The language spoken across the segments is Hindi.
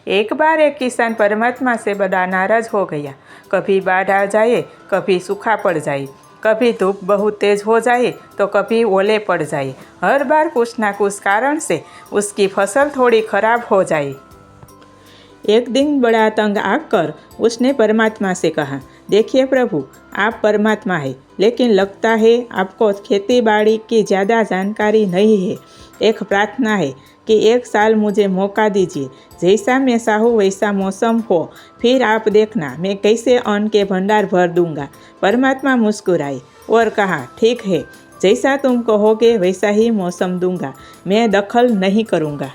एक बार एक किसान परमात्मा से बड़ा नाराज हो गया। कभी बाढ़ आ जाए, कभी सूखा पड़ जाए, कभी धूप बहुत तेज हो जाए तो कभी ओले पड़ जाए। हर बार कुछ ना कुछ कारण से उसकी फसल थोड़ी खराब हो जाए। एक दिन बड़ा तंग आकर उसने परमात्मा से कहा, देखिए प्रभु, आप परमात्मा है, लेकिन लगता है आपको खेती बाड़ी की ज़्यादा जानकारी नहीं है। एक प्रार्थना है कि एक साल मुझे मौका दीजिए, जैसा मैं चाहूँ वैसा मौसम हो, फिर आप देखना मैं कैसे अन्न के भंडार भर दूंगा। परमात्मा मुस्कुराए और कहा, ठीक है, जैसा तुम कहोगे वैसा ही मौसम दूंगा, मैं दखल नहीं करूँगा।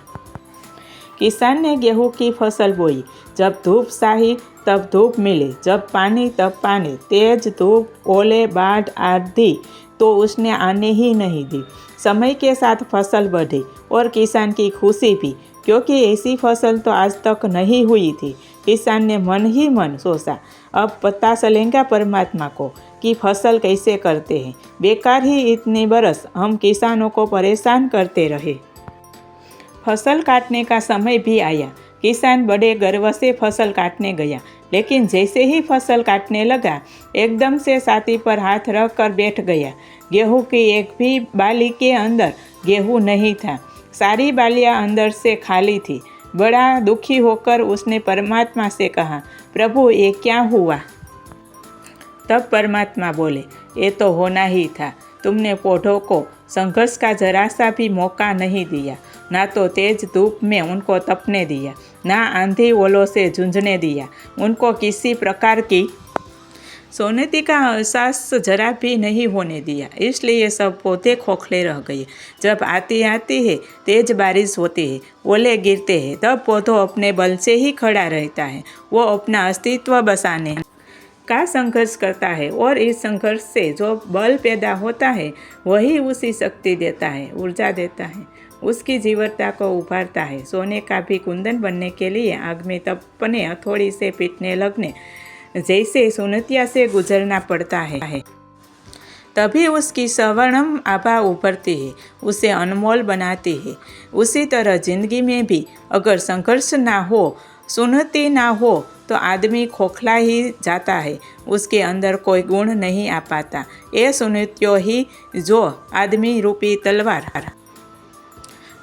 किसान ने गेहूं की फसल बोई। जब धूप चाही तब धूप मिली, जब पानी तब पानी, तेज धूप, ओले, बाढ़ आदि तो उसने आने ही नहीं दी। समय के साथ फसल बढ़ी और किसान की खुशी भी, क्योंकि ऐसी फसल तो आज तक नहीं हुई थी। किसान ने मन ही मन सोचा, अब पता चलेगा परमात्मा को कि फसल कैसे करते हैं। बेकार ही इतने बरस हम किसानों को परेशान करते रहे। फसल काटने का समय भी आया। किसान बड़े गर्व से फसल काटने गया, लेकिन जैसे ही फसल काटने लगा, एकदम से छाती पर हाथ रख कर बैठ गया। गेहूं की एक भी बाली के अंदर गेहूं नहीं था। सारी बालियां अंदर से खाली थी। बड़ा दुखी होकर उसने परमात्मा से कहा, प्रभु, ये क्या हुआ? तब परमात्मा बोले, ये तो होना ही था। तुमने पौधों को संघर्ष का जरा सा भी मौका नहीं दिया। ना तो तेज धूप में उनको तपने दिया, ना आंधी ओलों से झुंझने दिया। उनको किसी प्रकार की सोनेती का एहसास जरा भी नहीं होने दिया। इसलिए सब पौधे खोखले रह गए। जब आती है तेज बारिश होती है, ओले गिरते हैं, तब पौधों अपने बल से ही खड़ा रहता है। वो अपना अस्तित्व बसाने का संघर्ष करता है, और इस संघर्ष से जो बल पैदा होता है वही उसी शक्ति देता है, ऊर्जा देता है, उसकी जीवटता को उभारता है। सोने का भी कुंदन बनने के लिए आग में तपने, हथौड़ी से पीटने लगने जैसे सुनतिया से गुजरना पड़ता है, तभी उसकी स्वर्णम आभा उभरती है, उसे अनमोल बनाती है। उसी तरह जिंदगी में भी अगर संघर्ष ना हो, सुनती ना हो, तो आदमी खोखला ही जाता है, उसके अंदर कोई गुण नहीं आ पाता। ये सुनतियों ही जो आदमी रूपी तलवार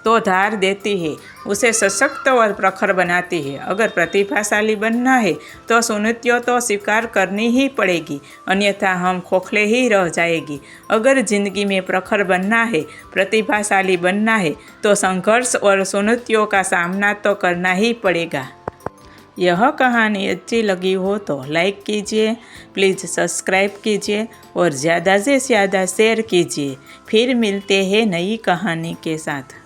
तो धार देती है, उसे सशक्त और प्रखर बनाती है। अगर प्रतिभाशाली बनना है तो सुनतियों तो स्वीकार करनी ही पड़ेगी, अन्यथा हम खोखले ही रह जाएगी। अगर जिंदगी में प्रखर बनना है, प्रतिभाशाली बनना है, तो संघर्ष और सुनतियों का सामना तो करना ही पड़ेगा। यह कहानी अच्छी लगी हो तो लाइक कीजिए, प्लीज़ सब्सक्राइब कीजिए और ज़्यादा से ज़्यादा शेयर कीजिए। फिर मिलते हैं नई कहानी के साथ।